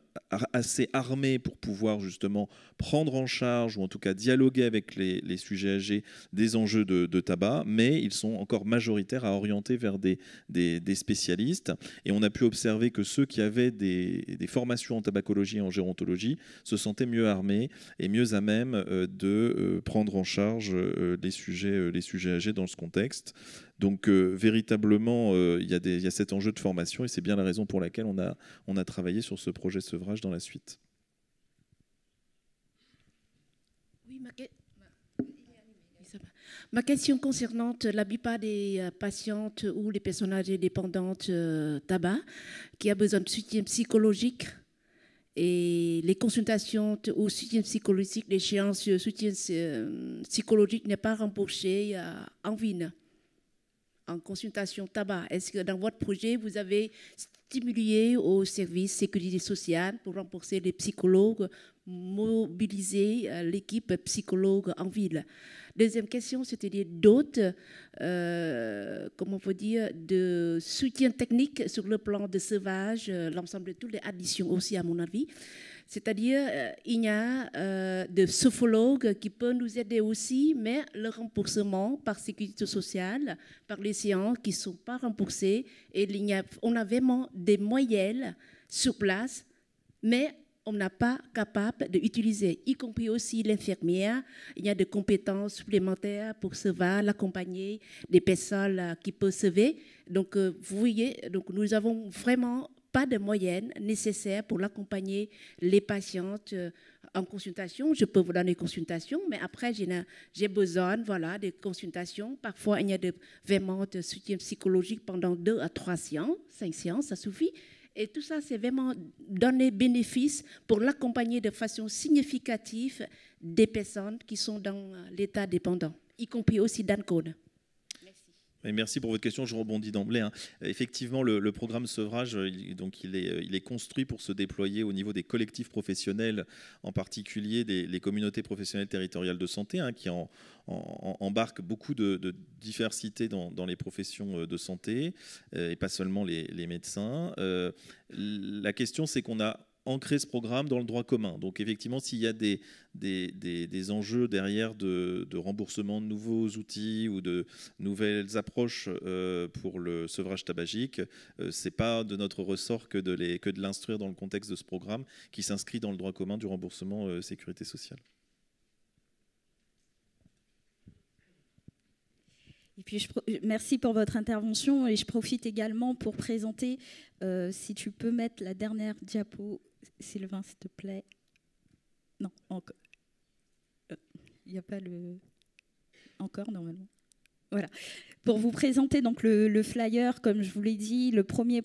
assez armés pour pouvoir justement prendre en charge, ou en tout cas dialoguer avec les sujets âgés, des enjeux de tabac, mais ils sont encore majoritaires à orienter vers des spécialistes. Et on a pu observer que ceux qui avaient des formations en tabacologie et en gérontologie se sentaient mieux armés et mieux à même de prendre en charge les sujets âgés dans ce contexte. Donc véritablement, il y a cet enjeu de formation, et c'est bien la raison pour laquelle on a travaillé sur ce projet sevrage dans la suite. Oui, ma question concernant la plupart des patientes ou les personnes âgées dépendantes tabac qui a besoin de soutien psychologique, et les consultations au soutien psychologique, l'échéance de soutien psychologique n'est pas remboursée en ville. En consultation tabac, est-ce que dans votre projet, vous avez stimulé au service sécurité sociale pour rembourser les psychologues, mobiliser l'équipe psychologue en ville? Deuxième question, c'est-à-dire d'autres, comment on peut dire, de soutien technique sur le plan de sevrage, l'ensemble de toutes les additions aussi, à mon avis. C'est-à-dire, il y a des sophrologues qui peuvent nous aider aussi, mais le remboursement par sécurité sociale, par les séances qui ne sont pas remboursées, et on a vraiment des moyens sur place, mais on n'a pas capable d'utiliser, y compris aussi l'infirmière. Il y a des compétences supplémentaires pour sauver, l'accompagner des personnes qui peuvent sauver. Donc, vous voyez, donc nous avons vraiment pas de moyens nécessaires pour l'accompagner les patientes en consultation. Je peux vous donner des consultations, mais après, j'ai besoin des consultations. Parfois, il y a vraiment de soutien psychologique pendant 2 à 3 séances, 5 séances, ça suffit. Et tout ça, c'est vraiment donner bénéfice pour l'accompagner de façon significative des personnes qui sont dans l'état dépendant, y compris aussi dans le code. Merci pour votre question, je rebondis d'emblée. Effectivement, le programme sevrage, il est construit pour se déployer au niveau des collectifs professionnels, en particulier les communautés professionnelles territoriales de santé, qui embarquent beaucoup de diversité dans les professions de santé, et pas seulement les médecins. La question, c'est qu'on a ancrer ce programme dans le droit commun. Donc effectivement, s'il y a des enjeux derrière de remboursement de nouveaux outils ou de nouvelles approches pour le sevrage tabagique, ce n'est pas de notre ressort que de l'instruire dans le contexte de ce programme qui s'inscrit dans le droit commun du remboursement sécurité sociale. Et puis, merci pour votre intervention, et je profite également pour présenter, si tu peux mettre la dernière diapo, Sylvain, s'il te plaît. Non, encore. Il n'y a pas le... Encore, normalement. Voilà. Pour vous présenter donc le flyer, comme je vous l'ai dit, le premier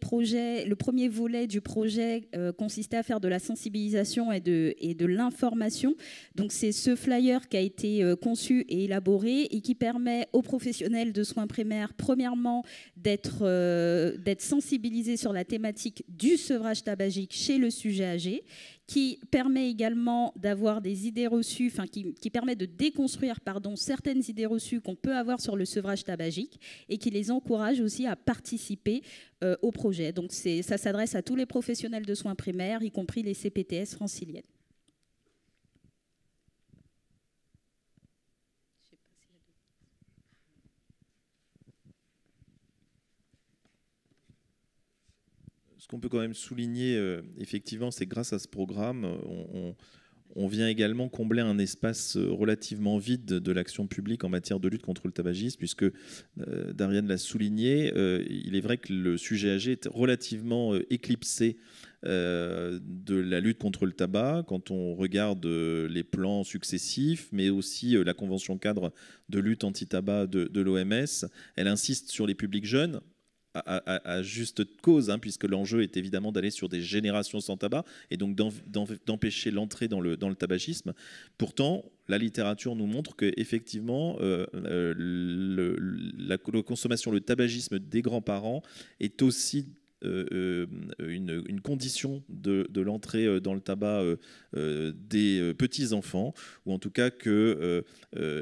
volet du projet consistait à faire de la sensibilisation et de l'information. Donc c'est ce flyer qui a été conçu et élaboré et qui permet aux professionnels de soins primaires, premièrement, d'être sensibilisés sur la thématique du sevrage tabagique chez le sujet âgé, qui permet également d'avoir des idées reçues, enfin qui permet de déconstruire certaines idées reçues qu'on peut avoir sur le sevrage tabagique et qui les encourage aussi à participer au projet. Donc ça s'adresse à tous les professionnels de soins primaires, y compris les CPTS franciliennes. Ce qu'on peut quand même souligner, effectivement, c'est que grâce à ce programme, on vient également combler un espace relativement vide de l'action publique en matière de lutte contre le tabagisme, puisque Dariane l'a souligné, il est vrai que le sujet âgé est relativement éclipsé de la lutte contre le tabac quand on regarde les plans successifs, mais aussi la convention cadre de lutte anti-tabac de l'OMS. Elle insiste sur les publics jeunes, à juste cause, hein, puisque l'enjeu est évidemment d'aller sur des générations sans tabac et donc d'empêcher l'entrée dans le tabagisme. Pourtant, la littérature nous montre qu'effectivement, la consommation, le tabagisme des grands-parents est aussi une condition de l'entrée dans le tabac des petits-enfants, ou en tout cas que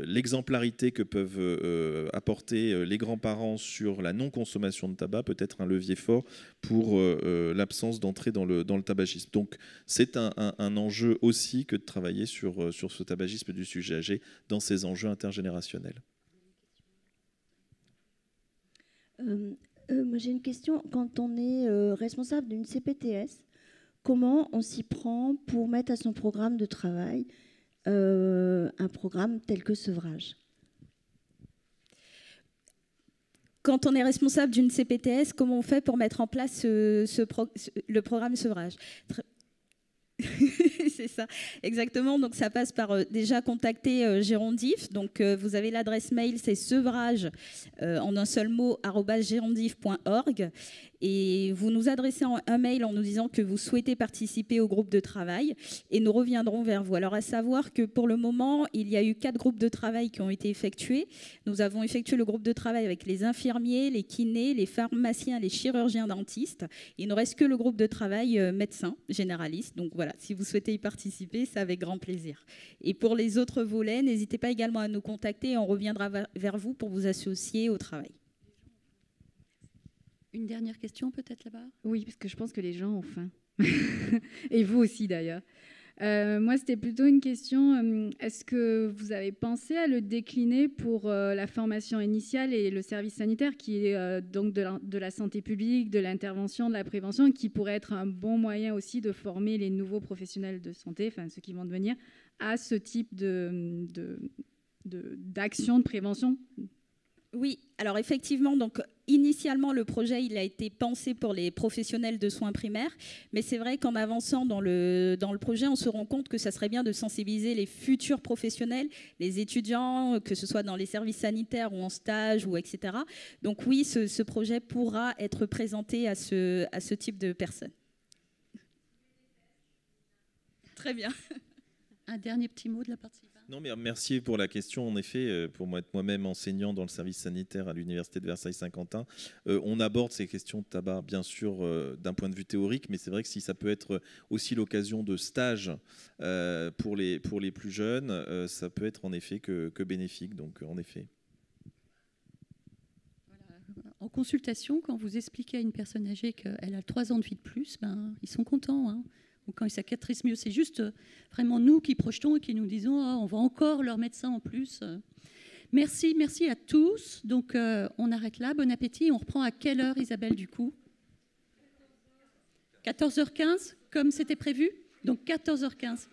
l'exemplarité que peuvent apporter les grands-parents sur la non-consommation de tabac peut être un levier fort pour l'absence d'entrée dans le tabagisme. Donc c'est un enjeu aussi que de travailler sur ce tabagisme du sujet âgé dans ces enjeux intergénérationnels. Moi, j'ai une question. Quand on est responsable d'une CPTS, comment on s'y prend pour mettre à son programme de travail un programme tel que sevrage? Quand on est responsable d'une CPTS, comment on fait pour mettre en place le programme sevrage? C'est ça, exactement. Donc ça passe par déjà contacter Gérondif. Donc vous avez l'adresse mail, c'est sevrage en un seul mot @gerondif.org. Et vous nous adressez un mail en nous disant que vous souhaitez participer au groupe de travail et nous reviendrons vers vous. Alors à savoir que pour le moment, il y a eu 4 groupes de travail qui ont été effectués. Nous avons effectué le groupe de travail avec les infirmiers, les kinés, les pharmaciens, les chirurgiens dentistes. Il ne reste que le groupe de travail médecins généralistes. Donc voilà, si vous souhaitez y participer, c'est avec grand plaisir. Et pour les autres volets, n'hésitez pas également à nous contacter et on reviendra vers vous pour vous associer au travail. Une dernière question peut-être là-bas? Oui, parce que je pense que les gens ont faim. Et vous aussi d'ailleurs. Moi, c'était plutôt une question. Est-ce que vous avez pensé à le décliner pour la formation initiale et le service sanitaire, qui est donc de la santé publique, de l'intervention, de la prévention, qui pourrait être un bon moyen aussi de former les nouveaux professionnels de santé, enfin ceux qui vont devenir, à ce type d'action de prévention? Oui, alors effectivement, donc initialement le projet il a été pensé pour les professionnels de soins primaires, mais c'est vrai qu'en avançant dans le projet, on se rend compte que ça serait bien de sensibiliser les futurs professionnels, les étudiants, que ce soit dans les services sanitaires ou en stage ou etc. Donc oui, ce projet pourra être présenté à ce type de personnes. Très bien. Un dernier petit mot de la participante. Non, mais merci pour la question. En effet, pour être moi-même enseignant dans le service sanitaire à l'Université de Versailles-Saint-Quentin, on aborde ces questions de tabac, bien sûr, d'un point de vue théorique, mais c'est vrai que si ça peut être aussi l'occasion de stage pour les plus jeunes, ça peut être en effet que bénéfique. Donc, en effet. Voilà. En consultation, quand vous expliquez à une personne âgée qu'elle a 3 ans de vie de plus, ben, ils sont contents, hein. Quand ils cicatrisent mieux, c'est juste vraiment nous qui projetons et qui nous disons on va encore leur mettre ça en plus. Merci à tous. Donc on arrête là, bon appétit. On reprend à quelle heure, Isabelle, du coup? 14h15, comme c'était prévu. Donc 14h15.